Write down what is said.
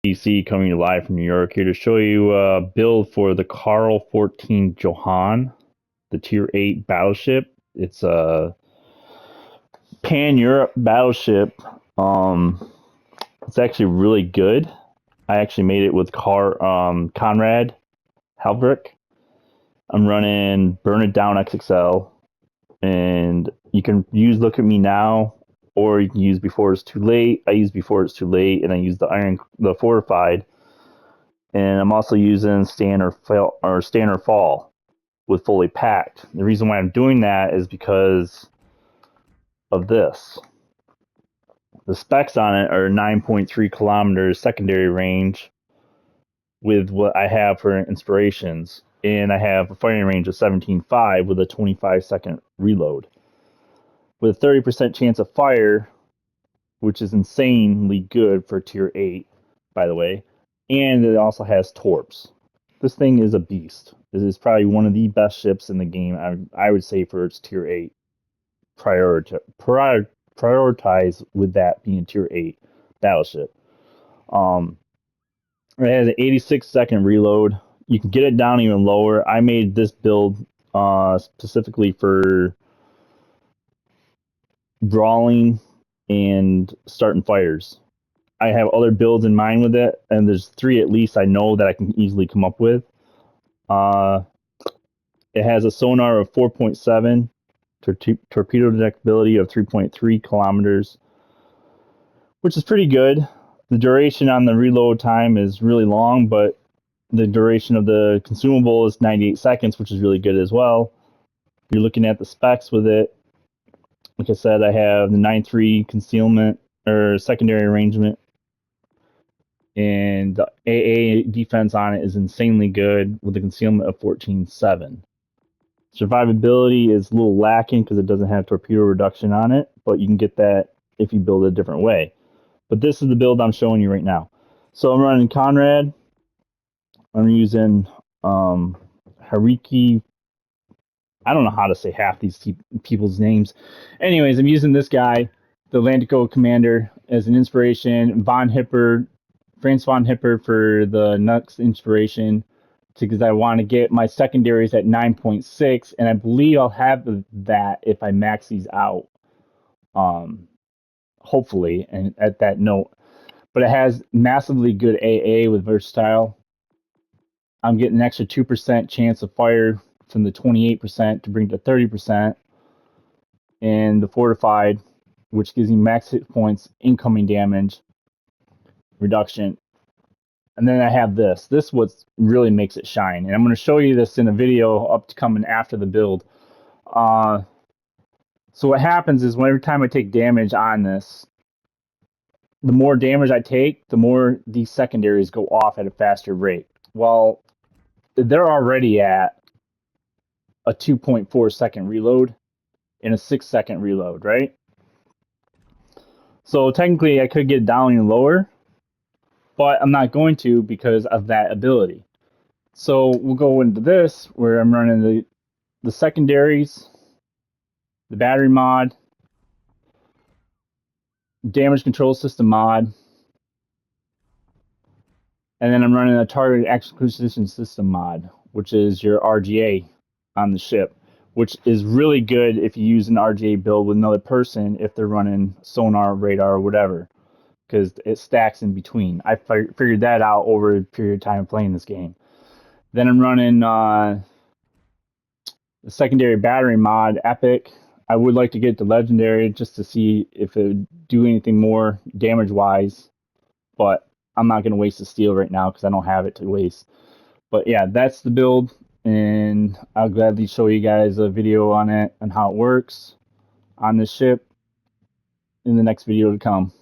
DC coming live from New York here to show you a build for the Karl XIV Johan, the Tier 8 battleship. It's a pan-Europe battleship. It's actually really good. I actually made it with Conrad Helbrick. I'm running Burn It Down XXL, and you can use Look at Me Now, or you can use Before It's Too Late. I use Before It's Too Late, and I use the Fortified. And I'm also using Stand or Fall with Fully Packed. The reason why I'm doing that is because of this. The specs on it are 9.3 kilometers secondary range with what I have for inspirations. And I have a firing range of 17.5 with a 25-second reload. With a 30% chance of fire, which is insanely good for Tier 8, by the way. And it also has torps. This thing is a beast. This is probably one of the best ships in the game, I would say, for its Tier 8. Prioritize with that being a Tier 8 battleship. It has an 86-second reload. You can get it down even lower. I made this build specifically for brawling and starting fires. I have other builds in mind with it, and there's 3 at least I know that I can easily come up with. It has a sonar of 4.7, torpedo detectability of 3.3 kilometers, which is pretty good. The duration on the reload time is really long, but the duration of the consumable is 98 seconds, which is really good as well. You're looking at the specs with it. Like I said, I have the 9.3 concealment or secondary arrangement, and the AA defense on it is insanely good with a concealment of 14.7. Survivability is a little lacking because it doesn't have torpedo reduction on it, but you can get that if you build it a different way. But this is the build I'm showing you right now. So I'm running Conrad. I'm using Hariki. I don't know how to say half these people's names. Anyways, I'm using this guy, the Atlantico commander, as an inspiration. Franz von Hipper for the Nux inspiration, because I want to get my secondaries at 9.6, and I believe I'll have that if I max these out. Hopefully, and at that note. But it has massively good AA with versatile. I'm getting an extra 2% chance of fire from the 28% to bring to 30%. And the fortified, which gives me max hit points, incoming damage reduction. And then I have this. This what really makes it shine. And I'm going to show you this in a video coming after the build. So what happens is every time I take damage on this, the more damage I take, the more these secondaries go off at a faster rate. Well, they're already at a 2.4 second reload and a 6-second reload, right? So technically I could get down even lower, but I'm not going to because of that ability. So we'll go into this where I'm running the secondaries, the battery mod, damage control system mod, and then I'm running a target acquisition system mod, which is your RGA on the ship, which is really good if you use an RGA build with another person if they're running sonar, radar, or whatever, because it stacks in between. I figured that out over a period of time playing this game. Then I'm running the secondary battery mod, Epic. I would like to get the legendary just to see if it would do anything more damage-wise, but I'm not going to waste the steel right now because I don't have it to waste. But yeah, that's the build, and I'll gladly show you guys a video on it and how it works on this ship in the next video to come.